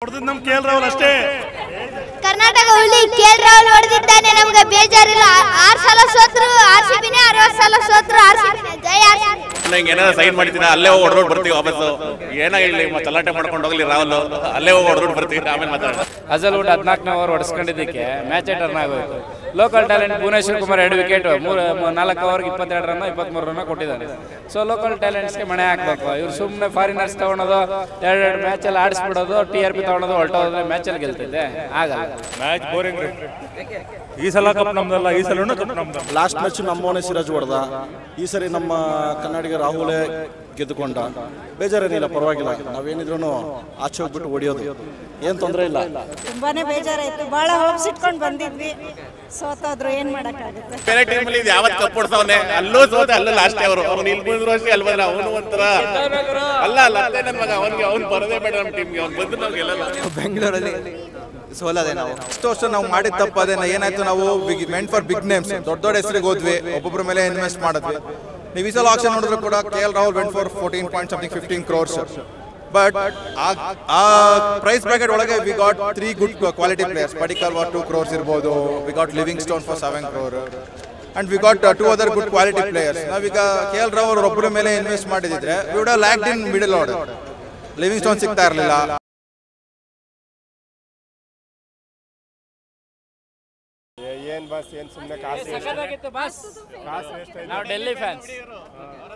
ನಮ್ K L Rahul ಅಷ್ಟೇ. ಕರ್ನಾಟಕ ಹುಲಿ ಕೆ ಎಲ್ ರಾಹುಲ್ ಹೊಡೆದಿದ್ದಾನೆ, ನಮಗೆ ಬೇಜಾರಿಲ್ಲ. 6 ಸಲ ಸೋತ್ರು ಆರ್ಸಿಬಿನೇ, 60 ಸಲ ಸೋತ್ರು ಆರ್ಸಿಬಿನೇ. ಜೈ ಆರ್ಸಿಬಿ. ನಂಗೆ ಏನಾದ್ರು ಸೈನ್ ಮಾಡ್ತೀನಿ, ಅಲ್ಲೇ ಹೋಗಿ ಹೊಡೆದ್ಬಿಟ್ಟು ಬರ್ತೀವಿ ವಾಪಸ್ಸು. ಏನೋ ಇಲ್ಲಿ ತಲಾಟೆ ಮಾಡ್ಕೊಂಡು ಹೋಗ್ಲಿ ರಾಹುಲ್, ಅಲ್ಲೇ ಹೋಗಿ ಹೊಡೆದ್ಬಿಟ್ಟು ಬರ್ತೀವಿ, ಆಮೇಲೆ ಮಾತಾಡೋಣ. ಅಜಲ್ವುಡ್ 14ನೇ ಓವರ್ ಹೊಡೆಸ್ಕೊಂಡಿದ್ದಕ್ಕೆ ಮ್ಯಾಚ್ ಟರ್ನ್ ಆಗೋಯ್ತು. Local talent Bhuvneshwar Kumar 2 wicket, 4 ಓವರ್ಗೆ 22 ರನ್ 23 ರನ್ ಕೊಟ್ಟಿದ್ದಾನೆ. ಸೊ ಲೋಕಲ್ ಟ್ಯಾಲೆಂಟ್ಸ್ಗೆ ಮಣೆ ಹಾಕ್ಬೇಕು. ಇವ್ರು ಸುಮ್ಮನೆ ಫಾರಿನರ್ಸ್ ತಗೊಳೋದು, ಎರಡು ಮ್ಯಾಚಲ್ಲಿ ಆಡಿಸ್ಬಿಡೋದು, TRP ತಗೊಳೋದು, ಹೊರಟೋದ್ರೆ ಮ್ಯಾಚಲ್ಲಿ ಗೆಲ್ತೈತೆ. ಆಗಲ್ಲ. ಮ್ಯಾಚ್ ಬೋರಿಂಗ್ ರೀ. ಈ ಸಲ ಕಪ್ ನಮ್ದಲ್ಲ, ಈ ಸಲ ಕಪ್ ನಮ್ದು. ಲಾಸ್ಟ್ ಮ್ಯಾಚ್ ನಮ್ಮವನೇ ಸಿರಾಜ್ ಹೊಡೆದ, ಈ ಸರಿ ನಮ್ಮ ಕನ್ನಡಿಗ ರಾಹುಲೇ ಗೆದ್ದುಕೊಂಡ. ಬೇಜಾರೇನಿಲ್ಲ, ಪರವಾಗಿಲ್ಲ. ನಾವೇನಿದ್ರು ಆಚೆ ಹೋಗ್ಬಿಟ್ಟು ಹೊಡಿಯೋದು ಏನು ತೊಂದರೆ ಇಲ್ಲ. ತುಂಬಾನೇ ಬೇಜಾರಾಯ್ತು, ಬಹಳ ಹೋಪ್ಸ್ ಇಟ್ಕೊಂಡು ಬಂದಿದ್ವಿ, ಸೋತಾದ್ರು ಏನ್ ಮಾಡಕ್ಕಾಗುತ್ತೆ. ಬೇರೆ ಟೀಮಲ್ಲಿ ಯಾವತ್ತು ಕಪ್ ಹೊಡ್ಸವನೆ, ಅಲ್ಲೂ ಸೋತೆ ಅಲ್ಲೂ ಲಾಸ್ಟ್ ಅವರು. ಅವ್ನು ಇಲ್ಲಿ ಬಂದ್ರು ಅಷ್ಟೇ, ಅಲ್ಲಿ ಬಂದ್ರೆ ಅವನು ಒಂಥರ ಅಲ್ಲ ಅಲ್ಲೇ ನನ್ನ ಮಗ. ಅವ್ನು ಬರೋದೇ ಬೇಡ ನಮ್ಮ ಟೀಮ್ಗೆ, ಅವ್ನು ಬಂದು ನಾವು ಗೆಲ್ಲಲ್ಲ. ಬೆಂಗಳೂರಲ್ಲಿ ಸೋಲದೆ ನಾವು ಇಷ್ಟು ವರ್ಷ ನಾವು ಮಾಡಿದ ತಪ್ಪದೆ ಏನಾಯ್ತು, ನಾವು ಮೆಂಟ್ ಫಾರ್ ಬಿಗ್ ನೇಮ್ಸ್, ದೊಡ್ಡ ದೊಡ್ಡ ಹೆಸರಿಗೆ ಹೋದ್ವಿ, ಒಬ್ಬೊಬ್ಬರ ಮೇಲೆ ಇನ್ವೆಸ್ಟ್ ಮಾಡಿದ್ವಿ. ನೀವು ಈ ಸಲ ಆಕ್ಷನ್ ನೋಡಿದ್ರು ಕೂಡ KL Rahul went for 15 crores. But ಆ ಪ್ರೈಸ್ ಬ್ರಾಕೆಟ್ ಒಳಗೆ we got 3 good quality players. Padikkal 2 crores ಇರ್ಬೋದು, we got Livingstone for 7 crore and we got 2 other good quality players. ನಾವೀಗ KL ರಾಹುಲ್ ಒಬ್ಬರ ಮೇಲೆ ಇನ್ವೆಸ್ಟ್ ಮಾಡಿದ್ರೆ we would have lacked in middle order. Livingstone ಸಿಗ್ತಾ ಇರಲಿಲ್ಲ. ನಾವು ಡೆಲ್ಲಿ ಫ್ಯಾನ್ಸ್,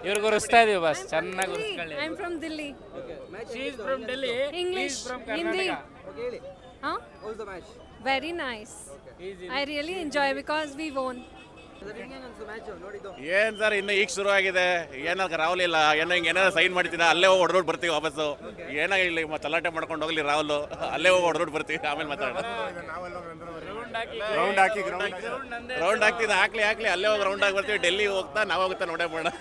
ಇವ್ರಿಗೆ ಉರಿಸ್ತಾ ಇದೀವಿ ಬಸ್, ಚೆನ್ನಾಗಿ ಉರಿಸ್ಕೊಳ್ಳಿ. I am from Dilli. She is from Delhi, English, from Hindi. Karnataka. Huh? Very nice. I really enjoy because we won. ಏನ್ ಸರ್, ಇನ್ನು ಈಗ ಶುರು ಆಗಿದೆ. ಏನೋ ರಾಹುಲ್ ಇಲ್ಲ, ಏನೋ ಹಿಂಗೆ ಏನಾದ್ರು ಸೈನ್ ಮಾಡ್ತೀನಿ, ಅಲ್ಲೇ ಹೋಗಿ ಹೊಡೆದ್ಬಿಟ್ಟು ಬರ್ತೀವಿ ವಾಪಸ್ಸು. ಏನೋ ಇಲ್ಲಿ ತಲಾಟೆ ಮಾಡ್ಕೊಂಡು ಹೋಗ್ಲಿ ರಾಹುಲ್, ಅಲ್ಲೇ ಹೋಗಿ ಹೊಡೆದ್ಬಿಟ್ಟು ಬರ್ತೀವಿ, ಆಮೇಲೆ ಮಾತಾಡೋಣ. ರೌಂಡ್ ಹಾಕ್ತೀನಿ, ಹಾಕ್ಲಿ ಅಲ್ಲೇ ಹೋಗಿ ರೌಂಡ್ ಆಗಿ ಬರ್ತೀವಿ. ಡೆಲ್ಲಿ ಹೋಗ್ತಾ ನಾವು ಹೋಗ್ತಾ ನೋಡೇ ಮಾಡೋಣ.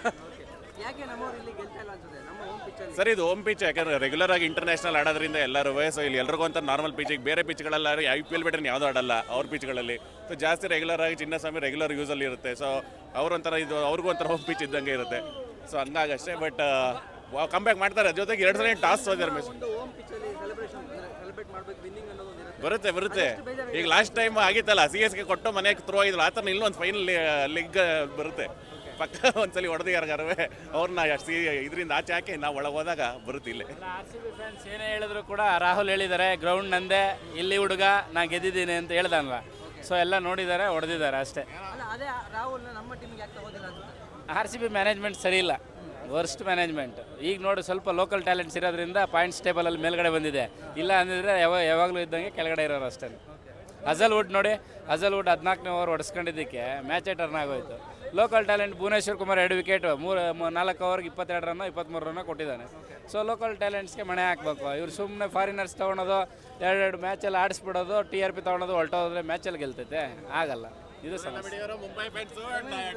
ಸರ್ ಇದು ಹೋಮ್ ಪಿಚ್, ಯಾಕಂದ್ರೆ ರೆಗ್ಯುಲರ್ ಆಗಿ ಇಂಟರ್ನ್ಯಾಷನಲ್ ಆಡೋದ್ರಿಂದ ಎಲ್ಲರೂ. ಸೊ ಇಲ್ಲಿ ಎಲ್ರಿಗೂ ಅಂತ ನಾರ್ಮಲ್ ಪಿಚಿಗೆ, ಬೇರೆ ಪಿಚ್ಗಳೆಲ್ಲ IPL ಬಿಟ್ಟರೆ ಯಾವುದೂ ಆಡಲ್ಲ ಅವ್ರ ಪಿಚ್ಗಳಲ್ಲಿ. ಸೊ ಜಾಸ್ತಿ ರೆಗ್ಯುಲರ್ ಆಗಿ ಚಿನ್ನಸ್ವಾಮಿ ರೆಗ್ಯುಲರ್ ಯೂಸಲ್ಲಿ ಇರುತ್ತೆ. ಸೊ ಅವ್ರೊಂಥರ ಇದು ಅವ್ರಿಗೂ ಒಂಥರ ಹೋಮ್ ಪಿಚ್ ಇದ್ದಂಗೆ ಇರುತ್ತೆ. ಸೊ ಹಂಗಾಗಷ್ಟೇ. ಬಟ್ ಕಮ್ ಬ್ಯಾಕ್ ಮಾಡ್ತಾರೆ. ಜೊತೆಗೆ 2 ಸಲ ಟಾಸ್ ಹೋಗಿದ್ದಾರೆ ಮ್ಯಾಚ್. ಬರುತ್ತೆ. ಈಗ ಲಾಸ್ಟ್ ಟೈಮ್ ಆಗಿತ್ತಲ್ಲ, CSK ಕೊಟ್ಟು ಮನೆಗೆ ಥ್ರೋ ಆಗಿದ್ರು, ಆ ಥರ ಇಲ್ಲೊಂದು ಫೈನಲ್ ಲಿಗ್ ಬರುತ್ತೆ ಪಕ್ಕ. ಒಂದ್ಸಲಿ ಹೊಡೆದು ಯಾರಿಗಾರವೇ ಅವ್ರನ್ನ ಇದರಿಂದ ಆಚೆ ಹಾಕಿ ನಾವು ಒಳಗೆ ಹೋದಾಗ ಬರುತ್ತೆ. ಇಲ್ಲೇ RCB ಫ್ಯಾನ್ಸ್ ಏನೇ ಹೇಳಿದ್ರು ಕೂಡ ರಾಹುಲ್ ಹೇಳಿದ್ದಾರೆ, ಗ್ರೌಂಡ್ ನಂದೇ, ಇಲ್ಲಿ ಹುಡುಗ ನಾ ಗೆದ್ದಿದ್ದೀನಿ ಅಂತ ಹೇಳ್ದಲ್ವ. ಸೊ ಎಲ್ಲ ನೋಡಿದ್ದಾರೆ, ಹೊಡೆದಿದ್ದಾರೆ ಅಷ್ಟೇ. RCB ಮ್ಯಾನೇಜ್ಮೆಂಟ್ ಸರಿ ಇಲ್ಲ, ವರ್ಸ್ಟ್ ಮ್ಯಾನೇಜ್ಮೆಂಟ್. ಈಗ ನೋಡಿ ಸ್ವಲ್ಪ ಲೋಕಲ್ ಟ್ಯಾಲೆಂಟ್ಸ್ ಇರೋದ್ರಿಂದ ಪಾಯಿಂಟ್ಸ್ ಟೇಬಲಲ್ಲಿ ಮೇಲ್ಗಡೆ ಬಂದಿದೆ. ಇಲ್ಲ ಅಂದಿದ್ರೆ ಯಾವಾಗಲೂ ಇದ್ದಂಗೆ ಕೆಳಗಡೆ ಇರೋರು ಅಷ್ಟೇ. ಅಜಲ್ವುಡ್ ನೋಡಿ, ಅಜಲ್ವುಡ್ 14ನೇ ಓವರ್ ಹೊಡೆಸ್ಕೊಂಡಿದ್ದಕ್ಕೆ ಮ್ಯಾಚ್ ಟರ್ನ್ ಆಗೋಯ್ತು. Local talent Bhuvneshwar Kumar 2 wicket, 4 ಓವರ್ಗೆ 22 ರನ್ 23 ರನ್ ಕೊಟ್ಟಿದ್ದಾನೆ. ಸೊ ಲೋಕಲ್ ಟ್ಯಾಲೆಂಟ್ಸ್ಗೆ ಮಣೆ ಹಾಕ್ಬೇಕು. ಇವ್ರು ಸುಮ್ಮನೆ ಫಾರಿನರ್ಸ್ ತೊಗೊಳೋದು, ಎರಡು ಮ್ಯಾಚಲ್ಲಿ ಆಡಿಸ್ಬಿಡೋದು, TRP ತಗೊಳೋದು, ಹೊರಟೋದ್ರೆ ಮ್ಯಾಚಲ್ಲಿ ಗೆಲ್ತೈತೆ. ಆಗಲ್ಲ. ಇದು ಸಮಸ್ಯೆ. ಮುಂಬೈ ಫ್ಯಾನ್ಸ್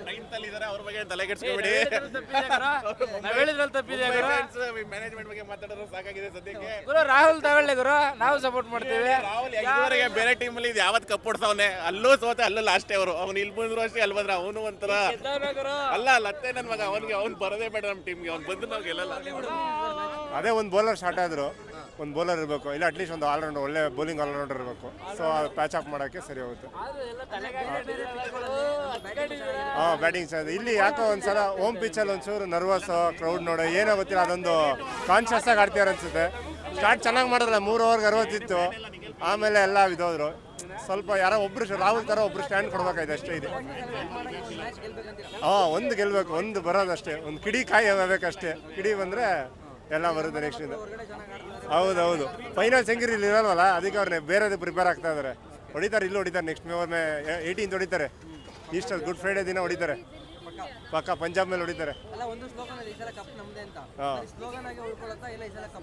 9th ಅಲ್ಲಿ ಇದ್ದಾರೆ, ಅವ್ರ ಬಗ್ಗೆ ತಲೆ ಕೆಡಿಸ್ಕೊಬೇಡಿ. ನಾವು ಹೇಳಿದ್ರಲ್ಲಿ ತಪ್ಪಿದೆ ಮ್ಯಾನೇಜ್ಮೆಂಟ್ ಬಗ್ಗೆ ಮಾತಾಡೋದು ಸಾಕಾಗಿದೆ ಸದ್ಯಕ್ಕೆ. ಗುರು ರಾಹುಲ್ ತಗೊಳ್ಳಿ ಗುರು, ನಾವು ಸಪೋರ್ಟ್ ಮಾಡ್ತೀವಿ. ರಾಹುಲ್ ಇದುವರೆಗೆ ಬೇರೆ ಟೀಮಲ್ಲಿ ಯಾವತ್ತು ಕಪ್ ಹೊಡ್ಸವನೆ, ಅಲ್ಲೂ ಸೋತೆ ಅಲ್ಲೂ ಲಾಸ್ಟ್ ಅವರು. ಅವ್ನು ಇಲ್ಲಿ ಬಂದ್ರು ಅಷ್ಟೇ, ಅಲ್ಲಿ ಬಂದ್ರೆ ಅವನು ಒಂಥರ ಅಲ್ಲ ಅತ್ತೆ ನನ್ನ ಮಗ. ಅವ್ನು ಬರೋದೇ ಬೇಡ ನಮ್ಮ ಟೀಮ್ಗೆ, ಅವ್ನು ಬಂದು ನಾವು ಗೆಲ್ಲಲ್ಲ. ಅದೇ ಒಂದು ಬೌಲರ್ ಶಾರ್ಟ್ ಆದ್ರು, ಒಂದು ಬೌಲರ್ ಇರಬೇಕು, ಇಲ್ಲ ಅಟ್ಲೀಸ್ಟ್ ಒಂದು ಆಲ್ರೌಂಡರ್, ಒಳ್ಳೆ ಬೌಲಿಂಗ್ ಆಲ್ರೌಂಡರ್ ಇರಬೇಕು. ಸೊ ಪ್ಯಾಚ್ ಅಪ್ ಮಾಡೋಕ್ಕೆ ಸರಿ ಹೋಗುತ್ತೆ. ಬ್ಯಾಟಿಂಗ್ ಸರ್ ಇಲ್ಲಿ ಯಾಕೋ ಒಂದ್ಸಲ ಹೋಮ್ ಪಿಚ್ಚಲ್ಲಿ ಒಂಚೂರು ನರ್ವಸ್, ಕ್ರೌಡ್ ನೋಡೋ ಏನೋ ಗೊತ್ತಿಲ್ಲ, ಅದೊಂದು ಕಾನ್ಷಿಯಸ್ ಆಗಿ ಆಡ್ತಿದ್ದಾರೆ ಅನ್ಸುತ್ತೆ. ಸ್ಟಾರ್ಟ್ ಚೆನ್ನಾಗಿ ಮಾಡಿದ್ರಲ್ಲ, 3 ಓವರ್ಗೆ 60 ಇತ್ತು, ಆಮೇಲೆ ಎಲ್ಲ ಬಿದ್ದೋದ್ರು. ಸ್ವಲ್ಪ ಯಾರೋ ಒಬ್ರು ರಾಹುಲ್ ಥರ ಒಬ್ರು ಸ್ಟ್ಯಾಂಡ್ ಕೊಡ್ಬೇಕಾಯ್ತು ಅಷ್ಟೇ. ಇದೆ ಒಂದು ಗೆಲ್ಬೇಕು, ಒಂದು ಬರೋದಷ್ಟೇ, ಒಂದು ಕಿಡಿ ಕಾಯಿ ಆಗಬೇಕಷ್ಟೇ. ಕಿಡಿ ಬಂದರೆ ಎಲ್ಲ ಬರುತ್ತೆ ನೆಕ್ಸ್ಟ್ ಇಂದ. ಹೌದು, ಫೈನಲ್ ಸೆಂಚುರಿ ಇಲ್ಲಿ ಇರಲ್ವಲ್ಲ, ಅದಕ್ಕೆ ಅವ್ರನ್ನೇ ಬೇರೆದು ಪ್ರಿಪೇರ್ ಆಗ್ತಾ ಇದ್ದಾರೆ. ಹೊಡಿತಾರೆ, ಇಲ್ಲಿ ಹೊಡಿತಾರೆ, ನೆಕ್ಸ್ಟ್ ಮೇ 18th ಹೊಡಿತಾರೆ. ಈಸ್ಟರ್ ಗುಡ್ ಫ್ರೈಡೇ ದಿನ ಹೊಡಿತಾರೆ ಪಕ್ಕ. ಪಂಜಾಬ್ ಮೇಲೆ ಹೊಡಿತಾರೆ.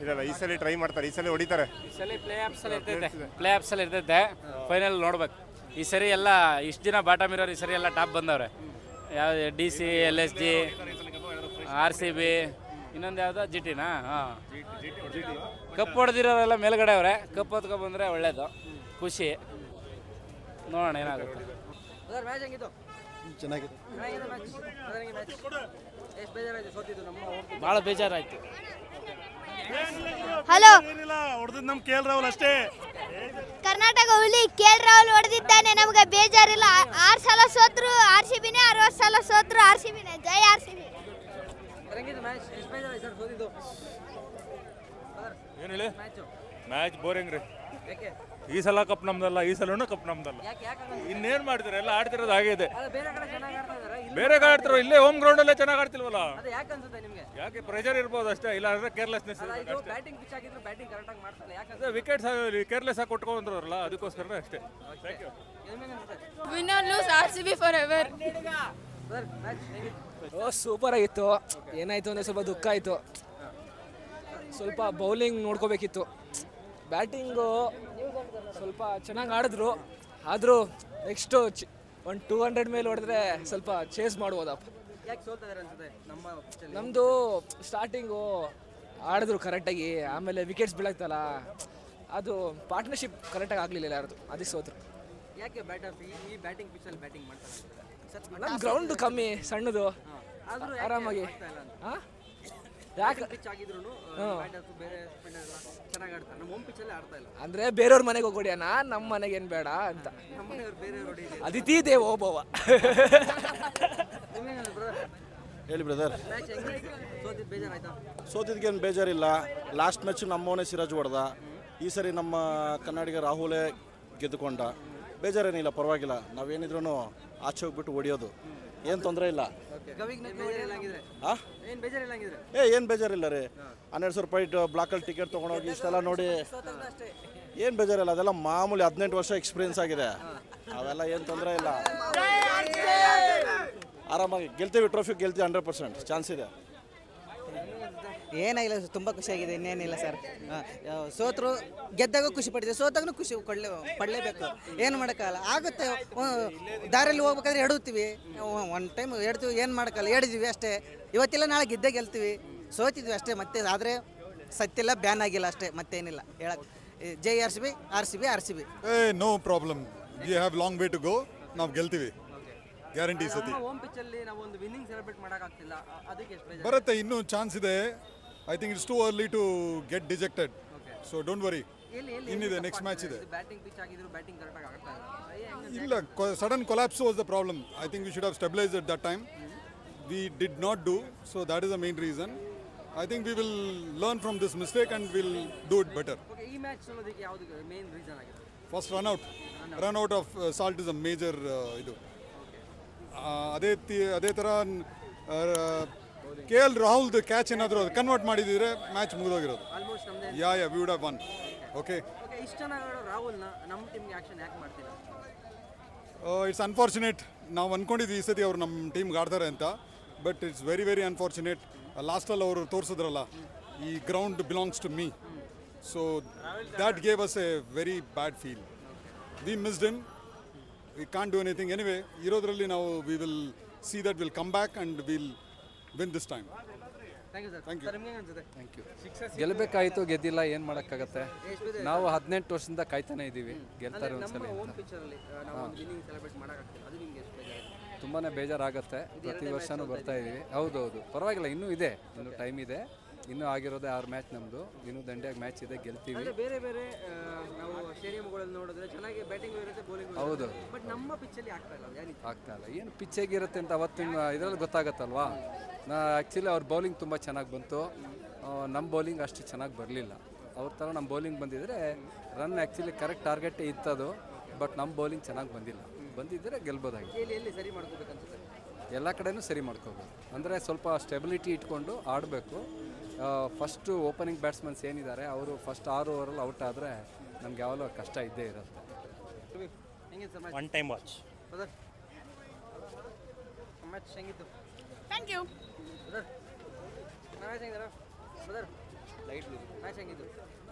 ಇಲ್ಲ ಈ ಸಲ ಟ್ರೈ ಮಾಡ್ತಾರೆ, ಈ ಸಲ ಹೊಡಿತಾರೆ. ಈ ಸಲ ಪ್ಲೇ ಆಫ್ಸಲ್ಲಿ ಇರ್ತೈತೆ, ಫೈನಲ್ ನೋಡ್ಬೇಕು. ಈ ಸರಿ ಎಲ್ಲ ಇಷ್ಟು ದಿನ ಬಾಟಮ್ ಇರೋರು ಈ ಸರಿ ಎಲ್ಲ ಟಾಪ್ ಬಂದವ್ರೆ. ಯಾವ್ದು DC, LSG, RCB, ಇನ್ನೊಂದು ಯಾವ್ದು GTನಾ? ಹಾಂ, ಕಪ್ ಹೊಡೆದಿರೋರೆಲ್ಲ ಮೇಲ್ಗಡೆ ಅವರೇ. ಕಪ್ ಹೊತ್ಕೊಬಂದರೆ ಒಳ್ಳೇದು, ಖುಷಿ. ನೋಡೋಣ ಏನಾಗುತ್ತೆ. ಚೆನ್ನಾಗಿದೆ. ಭಾಳ ಬೇಜಾರಾಯಿತು. ಹಲೋ ಹೊಡೆದ್ ನಮ್ ಕೆ ಎಲ್ ರಾಹುಲ್ ಅಷ್ಟೇ. ಕರ್ನಾಟಕ ಹುಲಿ ಕೆ ಎಲ್ ರಾಹುಲ್ ಹೊಡೆದಿದ್ದಾನೆ, ನಮಗೆ ಬೇಜಾರಿಲ್ಲ. 6 ಸಲ ಸೋತ್ರು RCBನೇ, 60 ಸಲ ಸೋತ್ರು RCBನೇ. ಜೈ RCB. ಏನು ಹೇಳಿ, ಮ್ಯಾಚ್ ಬೋರಿಂಗ್ ರೀ. ಈ ಸಲ ಕಪ್ ನಮ್ದಲ್ಲ, ಈ ಸಲನೂ ಕಪ್ ನಮ್ದಲ್ಲ. ಇನ್ನೇನ್ ಮಾಡ್ತಾರೆ, ಎಲ್ಲ ಆಡ್ತಿರೋದು ಹಾಗೆ ಇದೆ. ಬೇರೆ ಆಡ್ತಿರೋ ಇಲ್ಲೇ ಹೋಮ್ ಗ್ರೌಂಡ್ ಅಲ್ಲೇ ಚೆನ್ನಾಗಿ ಆಡ್ತಿಲ್ವಲ್ಲ. ಯಾಕೆ ಪ್ರೆಷರ್ ಇರ್ಬೋದು ಅಷ್ಟೇ, ಇಲ್ಲ ಅಂದ್ರೆ ಕೇರ್ಲೆಸ್ನೆಸ್ ವಿಕೆಟ್ಸ್ ಕೇರ್ಲೆಸ್ ಆಗಿ ಕೊಟ್ಕೊಂಡ್ರಲ್ಲ, ಅದಕ್ಕೋಸ್ಕರ ಅಷ್ಟೇ. Win or lose, RCB forever. Super ಆಗಿತ್ತು. ಏನಾಯ್ತು ಅಂದರೆ ಸ್ವಲ್ಪ ದುಃಖ ಆಯಿತು. ಸ್ವಲ್ಪ ಬೌಲಿಂಗ್ ನೋಡ್ಕೋಬೇಕಿತ್ತು. ಬ್ಯಾಟಿಂಗು ಸ್ವಲ್ಪ ಚೆನ್ನಾಗಿ ಆಡಿದ್ರು, ಆದರೂ ನೆಕ್ಸ್ಟು ಒಂದು 200 ಮೇಲೆ ಹೊಡೆದ್ರೆ ಸ್ವಲ್ಪ ಚೇಸ್ ಮಾಡ್ಬೋದಪ್ಪ. ನಮ್ಮದು ಸ್ಟಾರ್ಟಿಂಗು ಆಡಿದ್ರು ಕರೆಕ್ಟಾಗಿ, ಆಮೇಲೆ ವಿಕೆಟ್ಸ್ ಬೀಳತ್ತಲ್ಲ, ಅದು ಪಾರ್ಟ್ನರ್ಶಿಪ್ ಕರೆಕ್ಟಾಗಿ ಆಗಲಿಲ್ಲ ಯಾರ್ದು, ಅದಕ್ಕೆ ಸೋತ್ರು. ನಮ್ಮ ಗ್ರೌಂಡ್ ಕಮ್ಮಿ, ಸಣ್ಣದು, ಆರಾಮಾಗಿ. ಹಾಂ ಯಾಕೆ ಅಂದರೆ ಬೇರೆಯವ್ರ ಮನೆಗೆ ಹೋಗೋಡಿಯ, ನಾನು ನಮ್ಮ ಮನೆಗೆ ಏನು ಬೇಡ ಅಂತ. ಅದಿತಿ ದೇವೋಭವ. ಹೇಳಿ ಬ್ರದರ್. ಸೋತಿದ್ಗೇನು ಬೇಜಾರಿಲ್ಲ. ಲಾಸ್ಟ್ ಮ್ಯಾಚ್ ನಮ್ಮವನೇ ಸಿರಾಜ್ ಹೊಡೆದ. ಈ ಸರಿ ನಮ್ಮ ಕನ್ನಡಿಗ ರಾಹುಲೇ ಗೆದ್ದುಕೊಂಡ. ಬೇಜಾರೇನಿಲ್ಲ, ಪರವಾಗಿಲ್ಲ. ನಾವೇನಿದ್ರು ಆಚೆ ಹೋಗ್ಬಿಟ್ಟು ಹೊಡಿಯೋದು, ಏನು ತೊಂದರೆ ಇಲ್ಲ. ಏನು ಬೇಜಾರಿಲ್ಲ ರೀ. 1200 ರೂಪಾಯಿ ಬ್ಲಾಕಲ್ಲಿ ಟಿಕೆಟ್ ತೊಗೊಂಡೋಗಿ ಇಷ್ಟೆಲ್ಲ ನೋಡಿ ಏನು ಬೇಜಾರಿಲ್ಲ. ಅದೆಲ್ಲ ಮಾಮೂಲಿ. 18 ವರ್ಷ ಎಕ್ಸ್ಪೀರಿಯನ್ಸ್ ಆಗಿದೆ, ಅವೆಲ್ಲ ಏನು ತೊಂದರೆ ಇಲ್ಲ. ಆರಾಮಾಗಿ ಗೆಲ್ತೀವಿ, ಟ್ರೋಫಿ ಗೆಲ್ತೀವಿ. 100% ಚಾನ್ಸ್ ಇದೆ. ಏನಾಗಿಲ್ಲ, ತುಂಬ ಖುಷಿಯಾಗಿದೆ. ಇನ್ನೇನಿಲ್ಲ ಸರ್. ಸೋತರು ಗೆದ್ದಾಗ ಖುಷಿ ಪಡ್ತೀವಿ, ಸೋತಾಗೂ ಖುಷಿ ಪಡಲೇಬೇಕು. ಏನು ಮಾಡೋಕ್ಕಾಗಲ್ಲ. ಆಗುತ್ತೆ, ದಾರಿಯಲ್ಲಿ ಹೋಗ್ಬೇಕಾದ್ರೆ ಎಡುತ್ತೀವಿ, ಒನ್ ಟೈಮ್ ಎಡ್ತೀವಿ, ಏನು ಮಾಡೋಕ್ಕಲ್ಲ, ಎಡಿದ್ವಿ ಅಷ್ಟೇ. ಇವತ್ತಿಲ್ಲ ನಾಳೆ ಗೆದ್ದೇ ಗೆಲ್ತೀವಿ, ಸೋತಿದ್ವಿ ಅಷ್ಟೇ. ಮತ್ತೆ ಆದರೆ ಸತ್ತಿಲ್ಲ, ಬ್ಯಾನ್ ಆಗಿಲ್ಲ ಅಷ್ಟೇ, ಮತ್ತೇನಿಲ್ಲ ಹೇಳಕ್ಕೆ. ಜೈ RCB. No problem, we have long way to go. ನಾವು ಗೆಲ್ತೀವಿ, ಗ್ಯಾರಂಟಿ. ಸತಿ ಬರುತ್ತೆ, ಇನ್ನೂ ಚಾನ್ಸ್ ಇದೆ. I think it's too early to get dejected, so don't worry. ಇನ್ನಿದೆ, ನೆಕ್ಸ್ಟ್ ಮ್ಯಾಚ್ ಇದೆ. ಇಲ್ಲ, sudden collapse was the problem. I think we should have stabilised at that time. We did not do, so that is the main reason. I think we will learn from this mistake and will do it better. First run out of salt is a major ಇದು. ಅದೇ ಥರ KL ರಾಹುಲ್ದು catch ಏನಾದರೂ ಅದು convert ಮಾಡಿದಿದ್ರೆ match ಮುಗಿದೋಗಿರೋದು. We would have won. Okay, it's unfortunate. ನಾವು ಅಂದ್ಕೊಂಡಿದ್ವಿ ಈ ಸತಿ ಅವ್ರು ನಮ್ಮ ಟೀಮ್ಗೆ ಆಡ್ತಾರೆ ಅಂತ, but it's very very unfortunate. ಲಾಸ್ಟಲ್ಲಿ ಅವರು ತೋರಿಸಿದ್ರಲ್ಲ, ಈ ground belongs to me, so that gave us a very bad feel. We missed him. We can't do anything anyway. ಇರೋದ್ರಲ್ಲಿ ನಾವು we will see that we'll come back and we'll win this time. Thank you. ಗೆಲ್ಲಬೇಕಾಯಿತು, ಗೆದ್ದಿಲ್ಲ, ಏನು ಮಾಡೋಕ್ಕಾಗತ್ತೆ. ನಾವು 18 ವರ್ಷದಿಂದ ಕಾಯ್ತಾನೆ ಇದ್ದೀವಿ, ಗೆಲ್ತಾರೆ ಒಂದ್ಸಲ. ತುಂಬಾ ಬೇಜಾರಾಗುತ್ತೆ. ಪ್ರತಿ ವರ್ಷನೂ ಬರ್ತಾ ಇದ್ದೀವಿ. ಹೌದೌದು, ಪರವಾಗಿಲ್ಲ, ಇನ್ನೂ ಇದೆ, ಇನ್ನೂ ಟೈಮ್ ಇದೆ. ಇನ್ನೂ ಆಗಿರೋದೇ 6 ಮ್ಯಾಚ್ ನಮ್ಮದು. ಇನ್ನೂ ದಂಡ್ಯಾಗಿ ಮ್ಯಾಚ್ ಇದೆ, ಗೆಲ್ತೀವಿ. ಬೇರೆ ಬೇರೆ ನಾವು ಸ್ಟೇಡಿಯಂಗಳಲ್ಲಿ ನೋಡಿದ್ರೆ ಚೆನ್ನಾಗಿ ಬ್ಯಾಟಿಂಗ್ ಇರುತ್ತೆ, ಬೌಲಿಂಗ್. ಹೌದು, ಬಟ್ ನಮ್ಮ ಪಿಚ್ಚಲ್ಲಿ ಆಗ್ತಾ ಇಲ್ಲ. ಏನು ಪಿಚ್ ಹೇಗಿರುತ್ತೆ ಅಂತ ಅವತ್ತಿನ ಇದರಲ್ಲಿ ಗೊತ್ತಾಗತ್ತಲ್ವಾ. ಆ್ಯಕ್ಚುಲಿ ಅವ್ರ ಬೌಲಿಂಗ್ ತುಂಬ ಚೆನ್ನಾಗಿ ಬಂತು, ನಮ್ಮ ಬೌಲಿಂಗ್ ಅಷ್ಟು ಚೆನ್ನಾಗಿ ಬರಲಿಲ್ಲ. ಅವ್ರ ಥರ ನಮ್ಮ ಬೌಲಿಂಗ್ ಬಂದಿದ್ದರೆ ರನ್ ಆ್ಯಕ್ಚುಲಿ ಕರೆಕ್ಟ್ ಟಾರ್ಗೆಟೇ ಇತ್ತದು, ಬಟ್ ನಮ್ಮ ಬೌಲಿಂಗ್ ಚೆನ್ನಾಗಿ ಬಂದಿದ್ದರೆ ಗೆಲ್ಬೋದಾಗಿದೆ. ಎಲ್ಲ ಕಡೆನೂ ಸರಿ ಮಾಡ್ಕೋಬೋದು. ಅಂದರೆ ಸ್ವಲ್ಪ ಸ್ಟೆಬಿಲಿಟಿ ಇಟ್ಕೊಂಡು ಆಡಬೇಕು. ಫಸ್ಟು ಓಪನಿಂಗ್ ಬ್ಯಾಟ್ಸ್ಮನ್ಸ್ ಏನಿದ್ದಾರೆ ಅವರು ಫಸ್ಟ್ 6 ಓವರಲ್ಲಿ ಔಟ್ ಆದರೆ ನಮ್ಗೆ ಯಾವಾಗಲೂ ಕಷ್ಟ ಇದ್ದೇ ಇರುತ್ತೆ. One time watch. Thank you.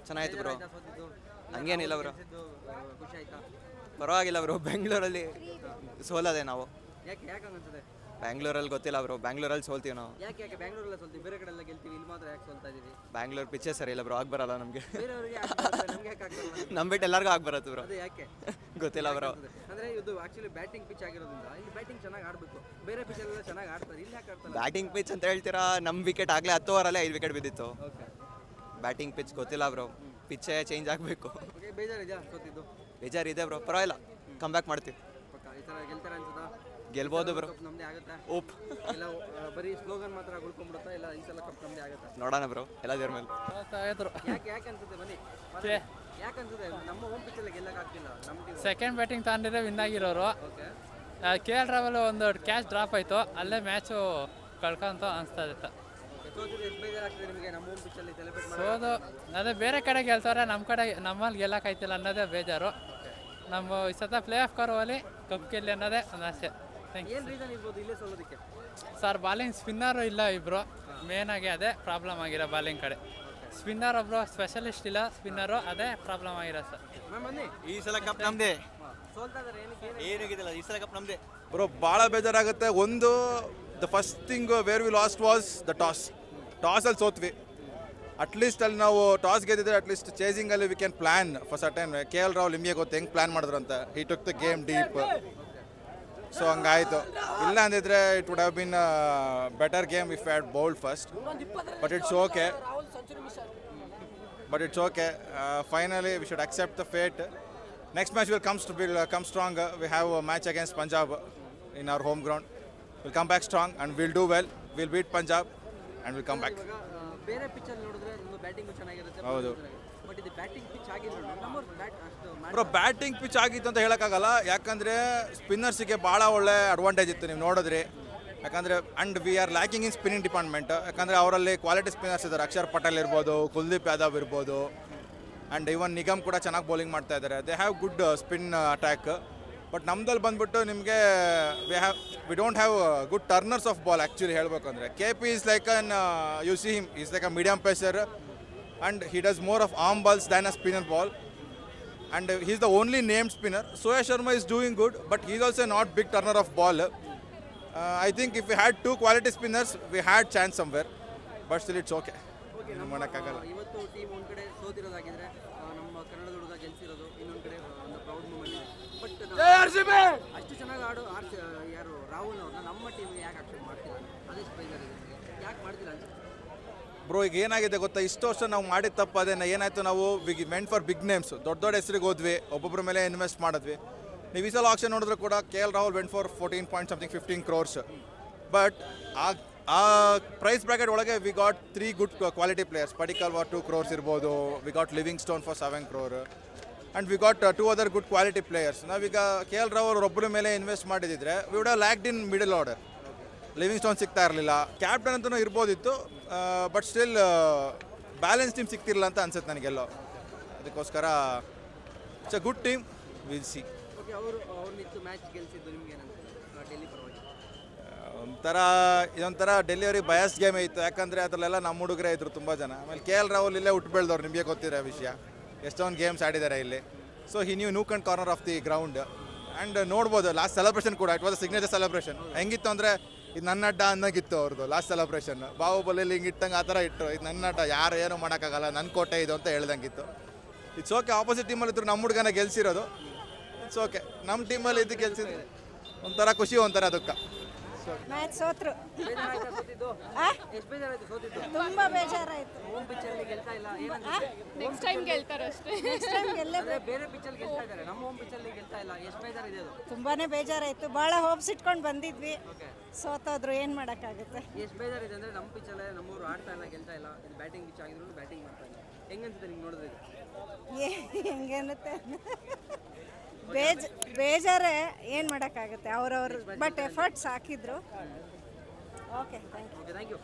ಚೆನ್ನಾಗಿತ್ತು ಬ್ರೋ. ಹಂಗೇನಿಲ್ಲ ಬ್ರೋ, ಪರವಾಗಿಲ್ಲ ಬ್ರೋ. ಬೆಂಗಳೂರಲ್ಲಿ ಸೋಲದೆ ನಾವು. ಬ್ಯಾಂಗ್ಳೂರಲ್ಲಿ ಗೊತ್ತಿಲ್ಲ ಬ್ರೋ, ಬ್ಯಾಂಗ್ಳೂರಲ್ಲಿ ಸೋಲ್ತೀವಿ ನಾವು. ಬ್ಯಾಂಗ್ಳೂರ್ ಪಿಚ್ಚೇ ಸರಿ ಇಲ್ಲ ಬ್ರೋ, ಬರಲ್ಲ ನಮಗೆ. ನಮ್ಮ ಬಿಟ್ಟು ಎಲ್ಲರಿಗೂ ಬರುತ್ತೆ ಬ್ರೋ, ಗೊತ್ತಿಲ್ಲ ಬ್ರೋ. ಬ್ಯಾಟಿಂಗ್ ಪಿಚ್ ಅಂತ ಹೇಳ್ತೀರಾ, ನಮ್ಮ ವಿಕೆಟ್ ಆಗಲೇ 10 ಓವರಲ್ಲೇ 5 ವಿಕೆಟ್ ಬಿದ್ದಿತ್ತು. ಬ್ಯಾಟಿಂಗ್ ಪಿಚ್ ಗೊತ್ತಿಲ್ಲ ಬ್ರೋ, ಪಿಚ್ಚೇ ಚೇಂಜ್ ಆಗಬೇಕು. ಬೇಜಾರಿದೆಯಾ ಸೋತಿದ್ದು? ಬೇಜಾರಿದೆ ಬ್ರೋ, ಪರವಾಗಿಲ್ಲ, ಕಮ್ ಬ್ಯಾಕ್ ಮಾಡ್ತೀವಿ. ಈ ಥರ ಗೆಲ್ತಾರೆ ಅನ್ಸುತ್ತಾ? ಗೆಲ್ಬೋದು ಬ್ರೋ. ನಮ್ಮದೇ ಆಗುತ್ತಾ? ಓಪ್ ಇಲ್ಲ ಬರೀ ಸ್ಲೋಗನ್ ಮಾತ್ರ ಉಳ್ಕೊಂಡ್ಬಿಡುತ್ತಾ? ಇಲ್ಲ ಈ ಸಲ ಕಪ್ ನಮ್ಮದೇ ಆಗುತ್ತಾ? ನೋಡೋಣ ಬ್ರೋ, ಎಲ್ಲ ದೇವ್ರ ಮೇಲೆ. ಯಾಕೆ ಅನ್ಸುತ್ತೆ? ಬನ್ನಿ ಯಾಕೆ ಅನ್ಸುತ್ತೆ ನಮ್ಮ ಹೋಮ್ ಪಿಚ್ಚಲ್ಲಿ ಗೆಲ್ಲಕ್ಕಾಗ್ತಿಲ್ಲ? ನಮ್ಮ ಟೀಮ್ ಸೆಕೆಂಡ್ ಬ್ಯಾಟಿಂಗ್ ತಗೊಂಡಿದ್ರೆ ವಿನ್ ಆಗಿರೋರು. ಕೆ ಎಲ್ ರಾಹುಲ್ ಒಂದು ಕ್ಯಾಚ್ ಡ್ರಾಪ್ ಆಯಿತು, ಅಲ್ಲೇ ಮ್ಯಾಚು ಕಳ್ಕೊಂತ ಅನಿಸ್ತಾ ಇತ್ತು. ಸೋದು ಅದೇ ಬೇರೆ ಕಡೆ ಗೆಲ್ತಾರೆ, ನಮ್ಮ ಕಡೆ ನಮ್ಮಲ್ಲಿ ಗೆಲ್ಲಕ್ಕಾಯ್ತಿಲ್ಲ ಅನ್ನೋದೇ ಬೇಜಾರು. ನಮ್ಮ ಈ ಸತ ಪ್ಲೇ ಆಫ್ ಕರೋಲಿ ಕಪ್ ಗೆಲ್ಲಿ ಅನ್ನೋದೇ ಒಂದು ಆಸೆ. ಸರ್ ಬಾಲಿಂಗ್ ಸ್ಪಿನ್ನರು ಇಲ್ಲ, ಇಬ್ಬರು ಮೇನಾಗಿ ಅದೇ ಪ್ರಾಬ್ಲಮ್ ಆಗಿರೋ ಬಾಲಿಂಗ್ ಕಡೆ. ಸ್ಪಿನ್ನರ್ ಒಬ್ಬರು ಸ್ಪೆಷಲಿಸ್ಟ್ ಇಲ್ಲ, ಸ್ಪಿನ್ನರು ಅದೇ ಪ್ರಾಬ್ಲಮ್ ಆಗಿರೋ ಸರ್. ಈ ಸಲ ಕಪ್ ನಮ್ಮದೇ, ಏನಾಗಿದ್ದಿಲ್ಲ ಈ ಸಲ ಕಪ್ ನಮ್ಮದೇ. ಬ್ರೋ ಭಾಳ ಬೇಜಾರಾಗುತ್ತೆ. ಒಂದು the first thing where we lost was the ಟಾಸಲ್ಲಿ ಸೋತ್ವಿ. ಅಟ್ಲೀಸ್ಟ್ ಅಲ್ಲಿ ನಾವು ಟಾಸ್ ಗೆದ್ದಿದ್ರೆ ಅಟ್ಲೀಸ್ಟ್ ಚೇಸಿಂಗಲ್ಲಿ we can plan for certain. K L Rahul ನಿಮಗೆ ಗೊತ್ತು ಹೆಂಗೆ ಪ್ಲ್ಯಾನ್ ಮಾಡಿದ್ರು ಅಂತ. He took the game deep, so ಹಂಗಾಯಿತು. ಇಲ್ಲ ಅಂದಿದ್ರೆ it would have been better game if had bowled first, but it's okay. Finally we should accept the fate. Next match will come strong. We have a match against Punjab in our home ground. We'll come back strong and we'll do well. We'll beat Punjab and we'll come back. ಬೇರೆ pitch ಅಲ್ಲಿ ನೋಡಿದ್ರೆ batting ಚೆನ್ನಾಗಿರುತ್ತೆ. ಹೌದು, but ಇದು batting pitch ಆಗಿಲ್ಲ. ನಮ್ಮ bro batting pitch ಆಗಿತ್ತು ಅಂತ ಹೇಳೋಕ್ಕಾಗಲ್ಲ, ಯಾಕಂದರೆ ಸ್ಪಿನ್ನರ್ಸಿಗೆ ಭಾಳ ಒಳ್ಳೆ ಅಡ್ವಾಂಟೇಜ್ ಇತ್ತು, ನೀವು ನೋಡಿದ್ರಿ. ಯಾಕಂದರೆ and we are lacking in spinning department. ಯಾಕಂದರೆ ಅವರಲ್ಲಿ ಕ್ವಾಲಿಟಿ ಸ್ಪಿನ್ನರ್ಸ್ ಇದ್ದಾರೆ. ಅಕ್ಷರ್ ಪಟೇಲ್ ಇರ್ಬೋದು, ಕುಲ್ದೀಪ್ ಯಾದವ್ ಇರ್ಬೋದು, ಆ್ಯಂಡ್ ಇವನ್ ನಿಗಮ್ ಕೂಡ ಚೆನ್ನಾಗಿ ಬೌಲಿಂಗ್ ಮಾಡ್ತಾ ಇದ್ದಾರೆ. They have good spin attack. But ನಮ್ದಲ್ಲಿ ಬಂದುಬಿಟ್ಟು ನಿಮಗೆ we don't have good turners of ball. Actually ಹೇಳಬೇಕು ಅಂದರೆ K P is like an you see him is like a medium pacer and he does more of arm balls than a spinner ball. And he is the only named spinner. Soya Sharma is doing good, but he is also not big turner of ball. I think if we had two quality spinners, we had chance somewhere, but still it's okay. ಮಾಡೋಕ್ಕಾಗಲ್ಲ. ಇವತ್ತು team ಒಂದು ಕಡೆ ಸೋತಿರೋದಾಗಿದ್ರೆ ನಮ್ಮ ಕನ್ನಡದ ಹುಡುಗ ಗೆಲ್ಸಿರೋದು, ಇನ್ನೊಂದು ಕಡೆ ಒಂದು ಪ್ರೌಡ್ ಮೂಮೆಂಟ್. ಬಟ್ ಅಷ್ಟು ಚೆನ್ನಾಗಿ ಆಡೋ ಯಾರು ರಾಹುಲ್ ಅವ್ರನ್ನ ನಮ್ಮ ಟೀಮ್ಗೆ ಯಾಕೆ ಆಕ್ಷೇಪ ಮಾಡ್ತಿಲ್ಲ? ಅದೆಷ್ಟು ಬೇಜಾರಿದೆ, ಯಾಕೆ ಮಾಡ್ತಿಲ್ಲ ಅಂತ ಬ್ರೋ. ಈಗ ಏನಾಗಿದೆ ಗೊತ್ತಾ, ಇಷ್ಟು ವರ್ಷ ನಾವು ಮಾಡಿದ ತಪ್ಪು ಅದೇನ ಏನಾಯಿತು, ನಾವು ಮೆಂಟ್ ಫಾರ್ ಬಿಗ್ ನೇಮ್ಸ್, ದೊಡ್ಡ ಹೆಸರಿಗೆ ಹೋದ್ವಿ, ಒಬ್ಬೊಬ್ಬರ ಮೇಲೆ ಇನ್ವೆಸ್ಟ್ ಮಾಡಿದ್ವಿ. ನೀವು ಈ ಸಲ ಆಕ್ಷನ್ ನೋಡಿದ್ರೆ ಕೂಡ K L Rahul went for 15 crores. But ಆ ಪ್ರೈಸ್ ಬ್ರ್ಯಾಕೆಟ್ ಒಳಗೆ we got 3 good quality players. Padikkal for 2 crores ಇರ್ಬೋದು, we got Livingstone for 7 crore, and we got 2 other good quality players. ನಾವೀಗ ಕೆ ಎಲ್ ರಾಹುಲ್ ಒಬ್ಬರ ಮೇಲೆ invest ಮಾಡಿದಿದ್ರೆ we would have lacked in middle order. Livingstone ಸಿಗ್ತಾ ಇರಲಿಲ್ಲ, captain ಅಂತಲೂ ಇರ್ಬೋದಿತ್ತು, but still balance team ಸಿಗ್ತಿರಲಿಲ್ಲ ಅಂತ ಅನ್ಸುತ್ತೆ ನನಗೆಲ್ಲೋ. ಅದಕ್ಕೋಸ್ಕರ it's a good team, will see. ಅವ್ರನ್ನಿತ್ತು ಮ್ಯಾಚ್ ಗೆಲ್ಸಿದ್ದು ನಿಮ್ಗೆ ಡೆಲ್ಲಿ ಪರವಾಗಿ ಇದೊಂಥರ ಡೆಲ್ಲಿವರಿಗೆ ಬಯಸ್ ಗೇಮೇ ಇತ್ತು. ಯಾಕಂದರೆ ಅದರಲ್ಲೆಲ್ಲ ನಮ್ಮ ಹುಡುಗರೇ ಇದ್ರು ತುಂಬ ಜನ. ಆಮೇಲೆ ಕೆ ಎಲ್ ರಾಹುಲ್ ಇಲ್ಲೇ ಹುಟ್ಟು ಬೆಳೆದವ್ರು, ನಿಮಗೆ ಗೊತ್ತಿರೋ ವಿಷಯ. ಎಷ್ಟೊಂದು ಗೇಮ್ಸ್ ಆಡಿದ್ದಾರೆ ಇಲ್ಲಿ. So he Nook and corner of the ground. And ನೋಡ್ಬೋದು ಲಾಸ್ಟ್ ಸೆಲೆಬ್ರೇಷನ್ ಕೂಡ it was a signature celebration. ಹೆಂಗಿತ್ತು ಅಂದರೆ ಇದು ನನ್ನ ಅಡ್ಡ ಅನ್ನೋಗಿತ್ತು ಅವ್ರದ್ದು ಲಾಸ್ಟ್ ಸೆಲೆಬ್ರೇಷನ್. ಬಾಹುಬಲಿಯಲ್ಲಿ ಹಿಂಗೆ ಇಟ್ಟಂಗೆ ಆ ಥರ ಇಟ್ಟರು, ಇದು ನನ್ನ ಅಡ್ಡ, ಯಾರು ಏನೂ ಮಾಡೋಕ್ಕಾಗಲ್ಲ, ನನ್ನ ಕೋಟೆ ಇದು ಅಂತ ಹೇಳ್ದಂಗಿತ್ತು. It's okay. ಆಪೋಸಿಟ್ ಟೀಮಲ್ಲಿ ಇದ್ರು ನಮ್ಮ ಹುಡುಗನ ಗೆಲ್ಸಿರೋದು, ಇಟ್ಸ್ ಓಕೆ. ನಮ್ಮ ಟೀಮಲ್ಲಿ ಇದು ಗೆಲ್ಸಿದ್ರು ಒಂಥರ ಖುಷಿ, ಒಂಥರ ದುಃಖ. ಮ್ಯಾಚ್ ಸೋತ್ರು. ತುಂಬಾ ಬೇಜಾರಾಯ್ತು. ಹೋಮ್ ಪಿಚ್ ಅಲ್ಲಿ ಗೆಲ್ತಾ ಇಲ್ಲ, ನೆಕ್ಸ್ಟ್ ಟೈಮ್ ಗೆಲ್ತಾರೆ ಅಷ್ಟೇ. ನೆಕ್ಸ್ಟ್ ಟೈಮ್ ಗೆಲ್ಲಬೇಕು. ಬೇರೆ ಪಿಚ್ ಅಲ್ಲಿ ಗೆಲ್ತಾ ಇದ್ದಾರೆ, ನಮ್ಮ ಹೋಮ್ ಪಿಚ್ ಅಲ್ಲಿ ಗೆಲ್ತಾ ಇಲ್ಲ. ಎಷ್ಟು ಬೇಜಾರಿದೆ ಅದು? ತುಂಬಾನೇ ಬೇಜಾರಾಯ್ತು. ಭಾಳ ಹೋಪ್ಸ್ ಇಟ್ಕೊಂಡು ಬಂದಿದ್ವಿ, ಸೋತೋದ್ರು, ಏನು ಮಾಡೋಕ್ಕಾಗುತ್ತೆ. ಎಷ್ಟು ಬೇಜಾರಿದೆ ಅಂದರೆ ನಮ್ಮ ಪಿಚ್ ಅಲ್ಲೇ ನಮ್ಮೂರು ಆಡ್ತಾ ಇಲ್ಲ, ಗೆಲ್ತಾ ಇಲ್ಲ. ಇದು ಬ್ಯಾಟಿಂಗ್ ಪಿಚ್ ಆಗಿದ್ರು ಬ್ಯಾಟಿಂಗ್ ಮಾಡ್ತಾ ಇಲ್ಲ. ಹೆಂಗನ್ಸುತ್ತೆ ನಿಮ್ಗೆ ನೋಡಿದ್ರೆ? ಹೆಂಗನ್ನುತ್ತೆ, ಬೇಜಾರೇ, ಏನು ಮಾಡೋಕ್ಕಾಗುತ್ತೆ. ಅವ್ರವ್ರು ಬಟ್ ಎಫರ್ಟ್ಸ್ ಹಾಕಿದ್ರು. Okay, thank you.